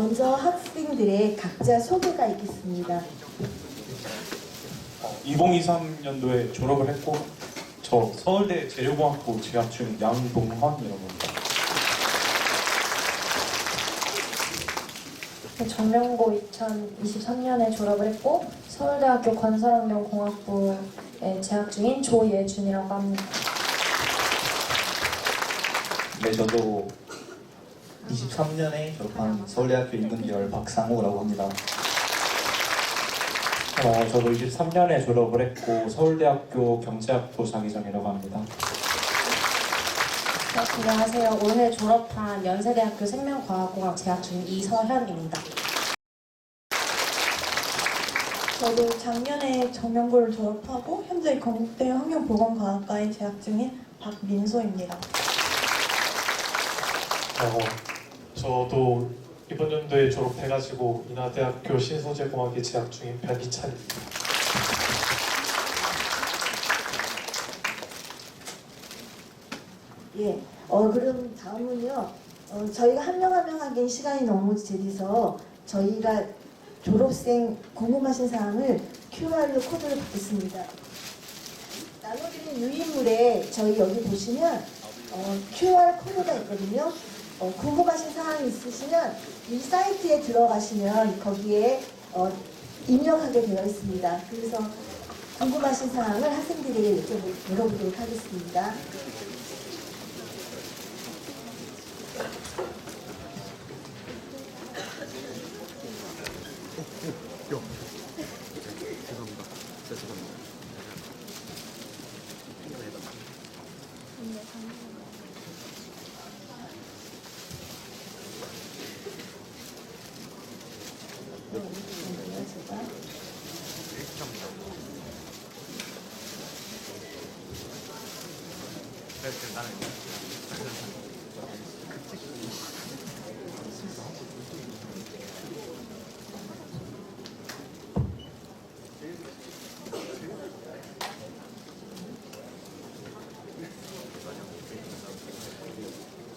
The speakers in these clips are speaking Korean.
먼저 학생들의 각자 소개가 있겠습니다. 2023년도에 졸업을 했고 저 서울대 재료공학부 재학 중 양동헌이라고 합니다. 정명고 2023년에 졸업을 했고 서울대학교 건설환경공학부에 재학 중인 조예준이라고 합니다. 네, 저도 23년에 졸업한 서울대학교 인문계열 박상우라고 합니다. 저도 23년에 졸업을 했고 서울대학교 경제학부 자기전이라고 합니다. 안녕하세요. 올해 졸업한 연세대학교 생명과학공학 재학 중인 이서현입니다. 저도 작년에 정명고를 졸업하고 현재 건국대 환경보건과학과에 재학 중인 박민소입니다. 저도 이번 연도에 졸업해가지고 인하대학교 신소재공학에 재학 중인 변희찬입니다. 예, 그럼 다음은요. 저희가 한 명 한 명 하기엔 시간이 너무 질려서 저희가 졸업생 궁금하신 사항을 QR로 코드를 받겠습니다. 나눠드린 유인물에 저희 여기 보시면 QR 코드가 있거든요. 궁금하신 사항이 있으시면 이 사이트에 들어가시면 거기에 입력하게 되어 있습니다. 그래서 궁금하신 사항을 학생들에게 물어보도록 하겠습니다.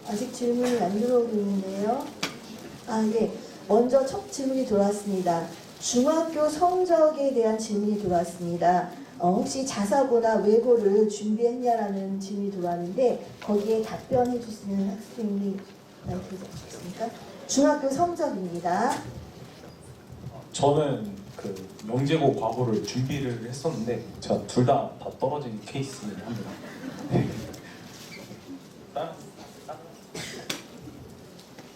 아직 질문이 안 들어오고 있는데요. 예. 먼저 첫 질문이 들어왔습니다. 중학교 성적에 대한 질문이 들어왔습니다. 혹시 자사고나 외고를 준비했냐라는 질문이 들어왔는데 거기에 답변해 주시는 학생이 있습니까? 중학교 성적입니다. 저는 그 영재고 과고를 준비를 했었는데 제가 둘 다 떨어진 케이스입니다.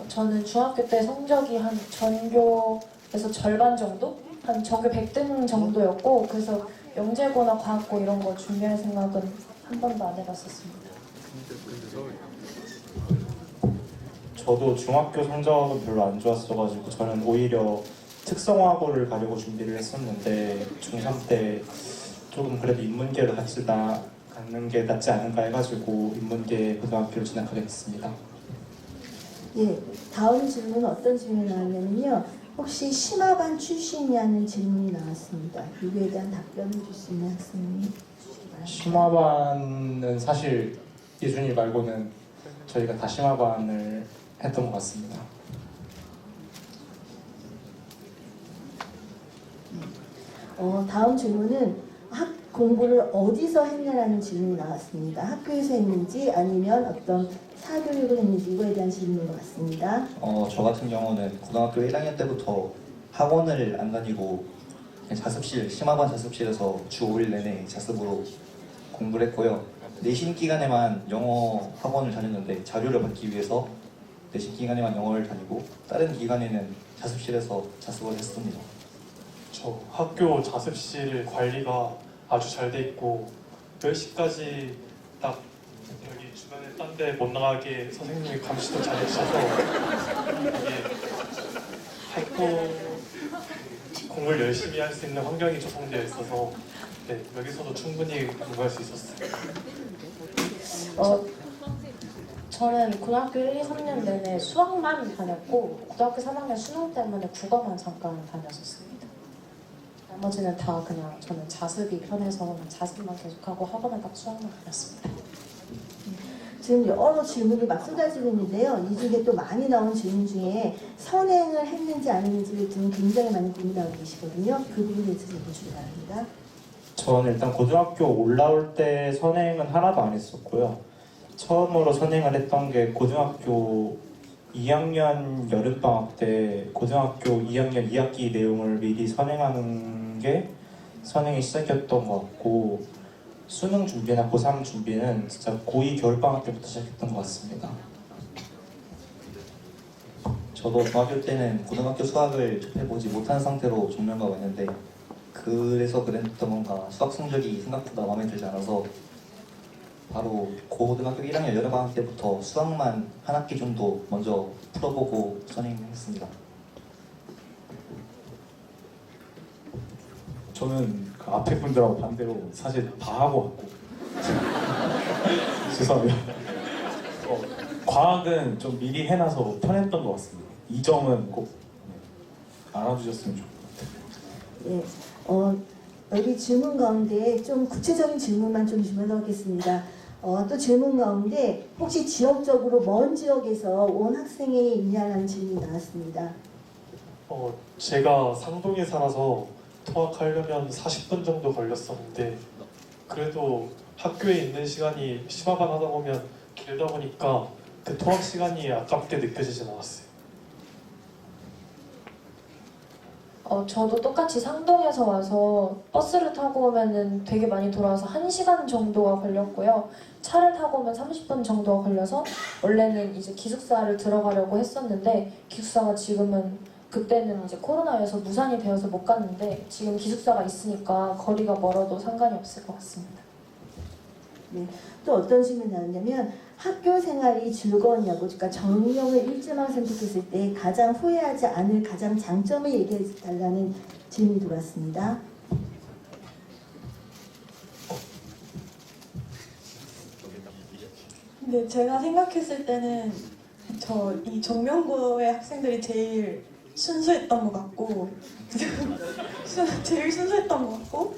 저는 중학교 때 성적이 한 전교에서 절반 정도? 한 전교 100등 정도였고 그래서 영재고나 과학고 이런 거 준비할 생각은 한 번도 안 해봤었습니다. 저도 중학교 성적은 별로 안 좋았어가지고 저는 오히려 특성화고를 가려고 준비를 했었는데 중3 때 조금 그래도 인문계를 갖는 게 낫지 않은가 해가지고 인문계 고등학교를 진학하게 됐습니다. 예, 다음 질문은 어떤 질문이 나왔냐면요. 혹시 심화반 출신이냐는 질문이 나왔습니다. 이거에 대한 답변을 줄 수 있는 학생이 심화반은 사실 예준이 말고는 저희가 다 심화반을 했던 것 같습니다. 다음 질문은 공부를 어디서 했냐라는 질문이 나왔습니다. 학교에서 했는지 아니면 어떤 사교육을 했는지 이거에 대한 질문인 것 같습니다. 저 같은 경우는 고등학교 1학년 때부터 학원을 안 다니고 그냥 심화반 자습실에서 주 5일 내내 자습으로 공부를 했고요. 내신 기간에만 영어 학원을 다녔는데 자료를 받기 위해서 내신 기간에만 영어를 다니고 다른 기간에는 자습실에서 자습을 했습니다. 저 학교 자습실 관리가 아주 잘 돼 있고 10시까지 딱 여기 주변에 딴 데 못 나가게 선생님이 감시도 잘 해주셔서 이게 학교 공부를 열심히 할 수 있는 환경이 조성되어 있어서 네, 여기서도 충분히 공부할 수 있었어요. 저는 고등학교 1, 2, 3년 내내 수학만 다녔고 고등학교 3학년 수능 때문에 국어만 잠깐 다녔었습니다. 나머지는 다 그냥 저는 자습이 편해서 자습만 계속하고 학원은 딱 수학만 다녔습니다. 지금 여러 질문이 막 쏟아지고 있는데요. 이 중에 또 많이 나온 질문 중에 선행을 했는지 안 했는지를 좀 굉장히 많이 고민하고 계시거든요. 그 부분에 대해서 해주시기 바랍니다. 저는 일단 고등학교 올라올 때 선행은 하나도 안 했었고요. 처음으로 선행을 했던 게 고등학교 2학년 여름방학 때 고등학교 2학년 2학기 내용을 미리 선행하는 게 선행의 시작이었던 것 같고, 수능 준비나 고3 준비는 진짜 고2 겨울방학 때부터 시작했던 것 같습니다. 저도 중학교 때는 고등학교 수학을 접해보지 못한 상태로 정면과 왔는데 그래서 그랬던 건가 수학 성적이 생각보다 마음에 들지 않아서 바로 고등학교 1학년 여름방학 때부터 수학만 한 학기 정도 먼저 풀어보고 선행했습니다. 저는 그 앞에 분들하고 반대로 사실 다 하고 왔고 죄송합니다. 과학은 좀 미리 해놔서 편했던 것 같습니다. 이 점은 꼭 알아주셨으면 좋을 것 같아요. 네, 여기 질문 가운데 좀 구체적인 질문만 좀 질문하겠습니다. 또 질문 가운데 혹시 지역적으로 먼 지역에서 온 학생이 있냐라는 질문이 나왔습니다. 제가 상동에 살아서 통학하려면 40분 정도 걸렸었는데 그래도 학교에 있는 시간이 심화반 하다 보면 길다 보니까 그 통학 시간이 아깝게 느껴지진 않았어요. 저도 똑같이 상동에서 와서 버스를 타고 오면은 되게 많이 돌아와서 1시간 정도가 걸렸고요. 차를 타고 오면 30분 정도가 걸려서 원래는 이제 기숙사를 들어가려고 했었는데 기숙사가 지금은 그때는 이제 코로나여서 무산이 되어서 못 갔는데 지금 기숙사가 있으니까 거리가 멀어도 상관이 없을 것 같습니다. 네, 또 어떤 질문이 나왔냐면 학교 생활이 즐거웠냐고, 그러니까 정명을 일지만 선택했을 때 가장 후회하지 않을 가장 장점을 얘기해 달라는 질문이 들어왔습니다. 근데 제가 생각했을 때는 이 정명고의 학생들이 제일 순수했던 것 같고 제일 순수했던 것 같고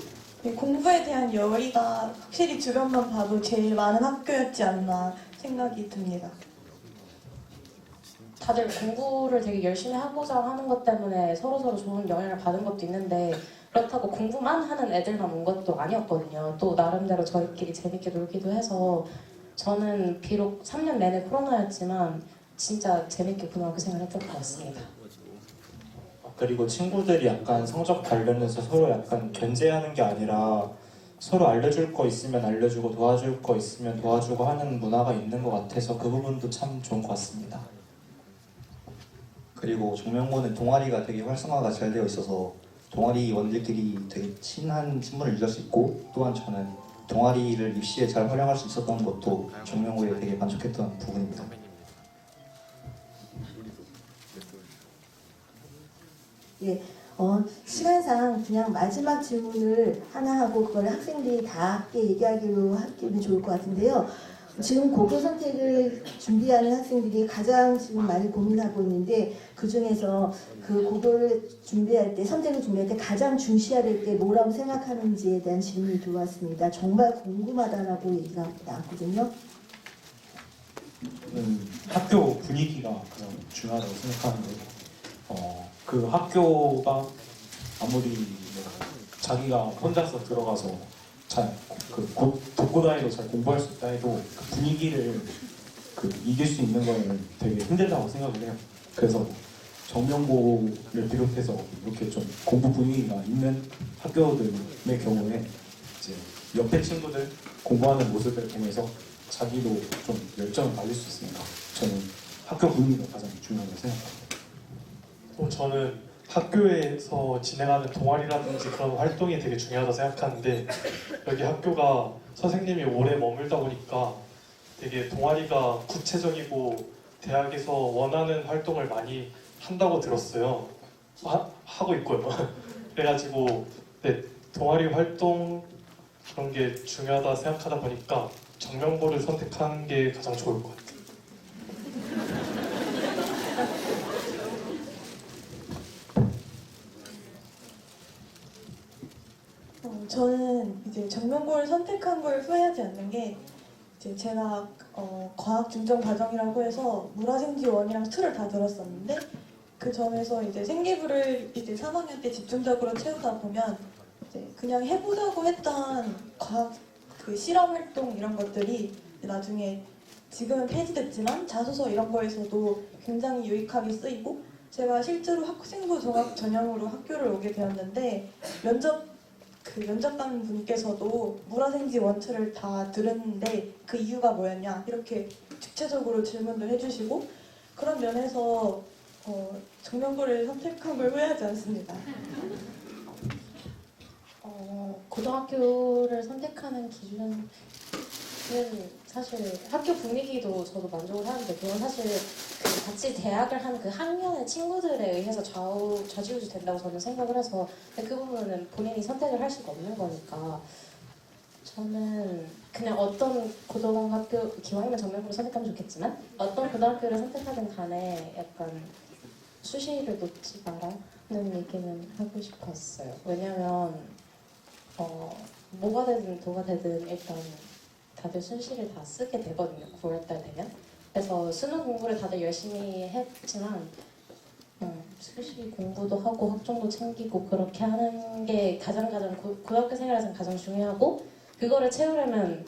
공부에 대한 열의가 확실히 주변만 봐도 제일 많은 학교였지 않나 생각이 듭니다. 다들 공부를 되게 열심히 하고자 하는 것 때문에 서로서로 좋은 영향을 받은 것도 있는데 그렇다고 공부만 하는 애들만 온 것도 아니었거든요. 또 나름대로 저희끼리 재밌게 놀기도 해서 저는 비록 3년 내내 코로나였지만 진짜 재밌게 고등학교 생활했던 것 같습니다. 그리고 친구들이 약간 성적 관련해서 서로 약간 견제하는 게 아니라 서로 알려줄 거 있으면 알려주고 도와줄 거 있으면 도와주고 하는 문화가 있는 것 같아서 그 부분도 참 좋은 것 같습니다. 그리고 정명고는 동아리가 되게 활성화가 잘 되어 있어서 동아리원들끼리 되게 친한 친분을 유지할 수 있고, 또한 저는 동아리를 입시에 잘 활용할 수 있었던 것도 정명고에 되게 만족했던 부분입니다. 예, 시간상 그냥 마지막 질문을 하나 하고 그걸 학생들이 다 함께 얘기하기로 하면 좋을 것 같은데요. 지금 고교 선택을 준비하는 학생들이 가장 지금 많이 고민하고 있는데 그 중에서 그 고교를 준비할 때, 선택을 준비할 때 가장 중시해야 될 게 뭐라고 생각하는지에 대한 질문이 들어왔습니다. 정말 궁금하다라고 얘기가 나왔거든요. 저는 학교 분위기가 가장 중요하다고 생각하는데 그 학교가 아무리 자기가 혼자서 들어가서 독고다이로 잘 공부할 수 있다 해도 그 분위기를 이길 수 있는 거는 되게 힘들다고 생각을 해요. 그래서 정명고를 비롯해서 이렇게 좀 공부 분위기가 있는 학교들의 경우에 이제 옆에 친구들 공부하는 모습을 보면서 자기도 좀 열정을 가질 수 있으니까 저는 학교 분위기가 가장 중요하다고 생각합니다. 또 저는 학교에서 진행하는 동아리라든지 그런 활동이 되게 중요하다고 생각하는데 여기 학교가 선생님이 오래 머물다 보니까 되게 동아리가 구체적이고 대학에서 원하는 활동을 많이 한다고 들었어요. 하고 있고요. 그래가지고 동아리 활동 그런 게 중요하다 생각하다 보니까 정명고를 선택하는 게 가장 좋을 것 같아요. 저는 이제 정명고를 선택한 걸 후회하지 않는 게 이제 제가 과학 중점 과정이라고 해서 물화생지 1이랑 2를 다 들었었는데 그 점에서 이제 생기부를 이제 3학년 때 집중적으로 채우다 보면 이제 그냥 해보자고 했던 과학 그 실험 활동 이런 것들이 나중에 지금은 폐지됐지만 자소서 이런 거에서도 굉장히 유익하게 쓰이고 제가 실제로 학생부 종합 전형으로 학교를 오게 되었는데 면접관 분께서도 물화생지 1, 2를 다 들었는데 그 이유가 뭐였냐 이렇게 구체적으로 질문도 해주시고 그런 면에서 정명고를 선택한 걸 후회하지 않습니다. 고등학교를 선택하는 기준은 사실 학교 분위기도 저도 만족을 하는데 그건 사실 그 같이 대학을 한 그 학년의 친구들에 의해서 좌지우지 된다고 저는 생각을 해서 근데 그 부분은 본인이 선택을 할 수가 없는 거니까 저는 그냥 어떤 고등학교 기왕이면 정명고를 선택하면 좋겠지만 어떤 고등학교를 선택하든 간에 약간 수시를 놓지 마라는 얘기는 하고 싶었어요. 왜냐면 뭐가 되든 도가 되든 일단 다들 수시를 다 쓰게 되거든요. 9월달 되면. 그래서 수능 공부를 다들 열심히 했지만 수시 공부도 하고 학종도 챙기고 그렇게 하는 게 가장 고등학교 생활에서는 가장 중요하고 그거를 채우려면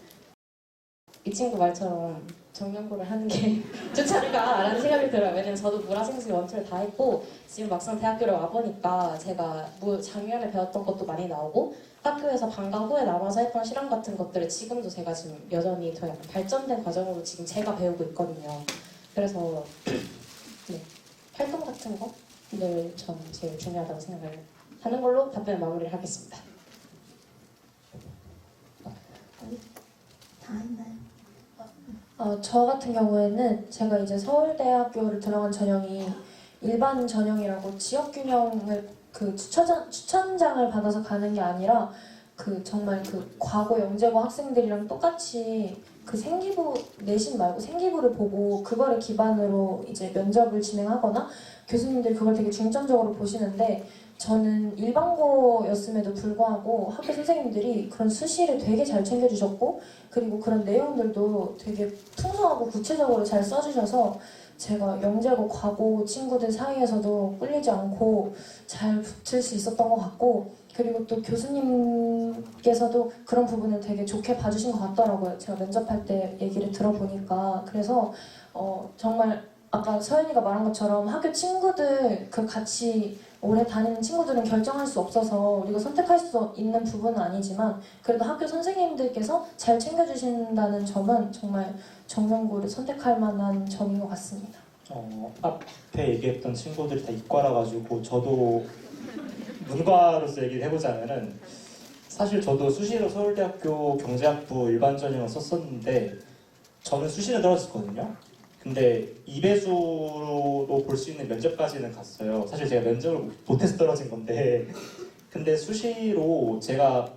이 친구 말처럼 정명고를 하는 게 좋지 않을까라는 생각이 들어요. 왜냐면 저도 물화생지 1, 2를 다 했고 지금 막상 대학교를 와보니까 제가 작년에 배웠던 것도 많이 나오고 학교에서 방과 후에 남아서 했던 실험 같은 것들을 지금도 제가 지금 여전히 더 약간 발전된 과정으로 지금 제가 배우고 있거든요. 그래서 네, 활동 같은 거를 전 제일 중요하다고 생각을 하는 걸로 답변을 마무리를 하겠습니다. 다 했나요? 저 같은 경우에는 제가 이제 서울대학교를 들어간 전형이 일반 전형이라고 지역균형을 그 추천장을 받아서 가는 게 아니라 그 정말 그 과거 영재고 학생들이랑 똑같이 그 생기부 내신 말고 생기부를 보고 그거를 기반으로 이제 면접을 진행하거나 교수님들이 그걸 되게 중점적으로 보시는데 저는 일반고였음에도 불구하고 학교 선생님들이 그런 수시를 되게 잘 챙겨주셨고 그리고 그런 내용들도 되게 풍성하고 구체적으로 잘 써주셔서 제가 영재고 과고 친구들 사이에서도 꿀리지 않고 잘 붙을 수 있었던 것 같고 그리고 또 교수님께서도 그런 부분을 되게 좋게 봐주신 것 같더라고요. 제가 면접할 때 얘기를 들어보니까 그래서 정말 아까 서연이가 말한 것처럼 학교 친구들 그 같이 오래 다니는 친구들은 결정할 수 없어서 우리가 선택할 수 있는 부분은 아니지만 그래도 학교 선생님들께서 잘 챙겨주신다는 점은 정말 정명고를 선택할 만한 점인 것 같습니다. 앞에 얘기했던 친구들이 다 이과라 가지고 저도 문과로서 얘기를 해보자면은 사실 저도 수시로 서울대학교 경제학부 일반 전형을 썼었는데 저는 수시는 떨어졌거든요. 근데 2배수로 볼 수 있는 면접까지는 갔어요. 사실 제가 면접을 못해서 떨어진 건데 근데 수시로 제가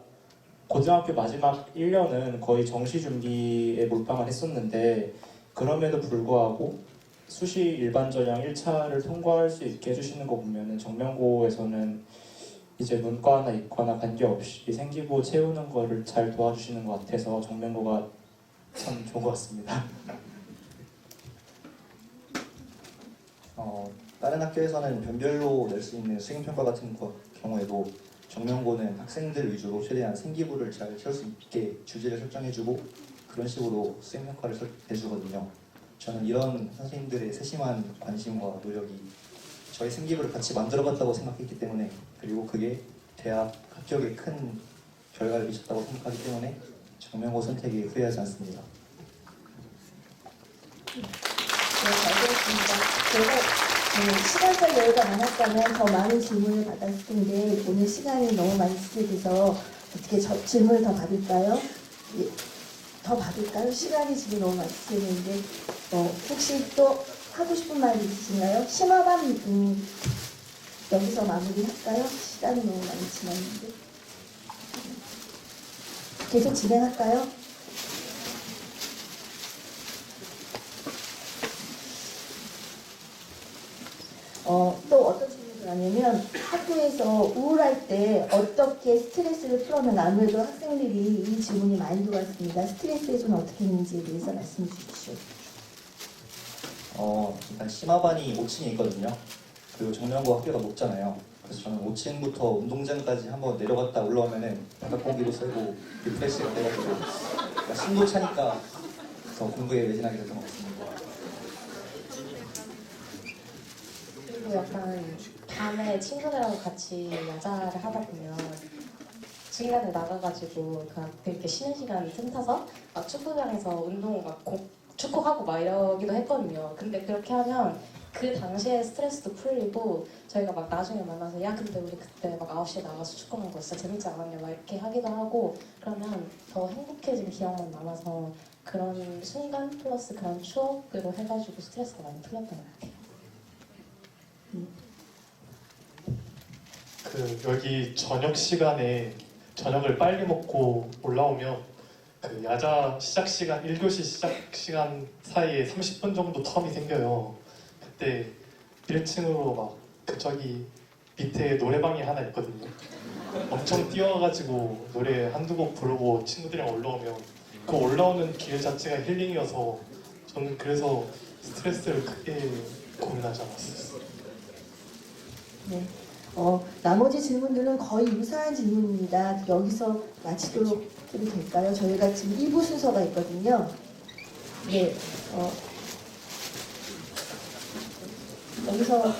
고등학교 마지막 1년은 거의 정시 준비에 몰빵을 했었는데 그럼에도 불구하고 수시 일반 전형 1차를 통과할 수 있게 해주시는 거 보면은 정명고에서는 이제 문과나 이과나 관계없이 생기부 채우는 거를 잘 도와주시는 것 같아서 정명고가 참 좋은 것 같습니다. 다른 학교에서는 변별로 낼 수 있는 수행평가 같은 경우에도 정명고는 학생들 위주로 최대한 생기부를 잘 채울 수 있게 주제를 설정해주고 그런 식으로 수행평가를 해주거든요. 저는 이런 선생님들의 세심한 관심과 노력이 저희 생기부를 같이 만들어갔다고 생각했기 때문에 그리고 그게 대학 합격에 큰 결과를 미쳤다고 생각하기 때문에 정명고 선택에 후회하지 않습니다. 네, 잘 들었습니다. 제가 시간적 여유가 많았다면 더 많은 질문을 받았을 텐데 오늘 시간이 너무 많이 지체돼서 어떻게 질문을 더 받을까요? 예, 더 받을까요? 시간이 지금 너무 많이 지체되는데 혹시 또 하고 싶은 말이 있으신가요? 심화반 여기서 마무리할까요? 시간이 너무 많이 지났는데 계속 진행할까요? 또 어떤 질문을 하냐면 학교에서 우울할 때 어떻게 어떻게 스트레스를 풀어면 아무래도 학생들이 이 질문이 많이 들어왔습니다. 스트레스 해소는 어떻게 했는지에 대해서 말씀해 주십시오. 일단 심화반이 5층에 있거든요. 그리고 정명고 학교가 높잖아요. 그래서 저는 5층부터 운동장까지 한번 내려갔다 올라오면은 바깥 공기도 쐬고 리프레시가 돼가지고 그러니까 숨도 차니까 더 공부에 매진하게 됐던 것 같습니다. 그리고 약간 밤에 친구들하고 같이 야자를 하다 보면 중간에 나가가지고 되게 쉬는 시간 틈타서 막 축구장에서 운동 축구하고 막 이러기도 했거든요. 근데 그렇게 하면 그 당시에 스트레스도 풀리고 저희가 막 나중에 만나서 야 근데 우리 그때 막 9시에 나가서 축구하는 거 진짜 재밌지 않았냐 막 이렇게 하기도 하고 그러면 더 행복해진 기억만 남아서 그런 순간 플러스 그런 추억으로 해가지고 스트레스가 많이 풀렸던 것 같아요. 여기 저녁 시간에 저녁을 빨리 먹고 올라오면 그 야자 시작 시간 1교시 시작 시간 사이에 30분 정도 텀이 생겨요. 그때 1층으로 막 저기 밑에 노래방이 하나 있거든요. 엄청 뛰어가지고 노래 한두 곡 부르고 친구들이랑 올라오면 그 올라오는 길 자체가 힐링이어서 저는 그래서 스트레스를 크게 고민하지 않았어요. 네. 나머지 질문들은 거의 유사한 질문입니다. 여기서 마치도록 해도 될까요? 저희가 지금 1부 순서가 있거든요. 네. 여기서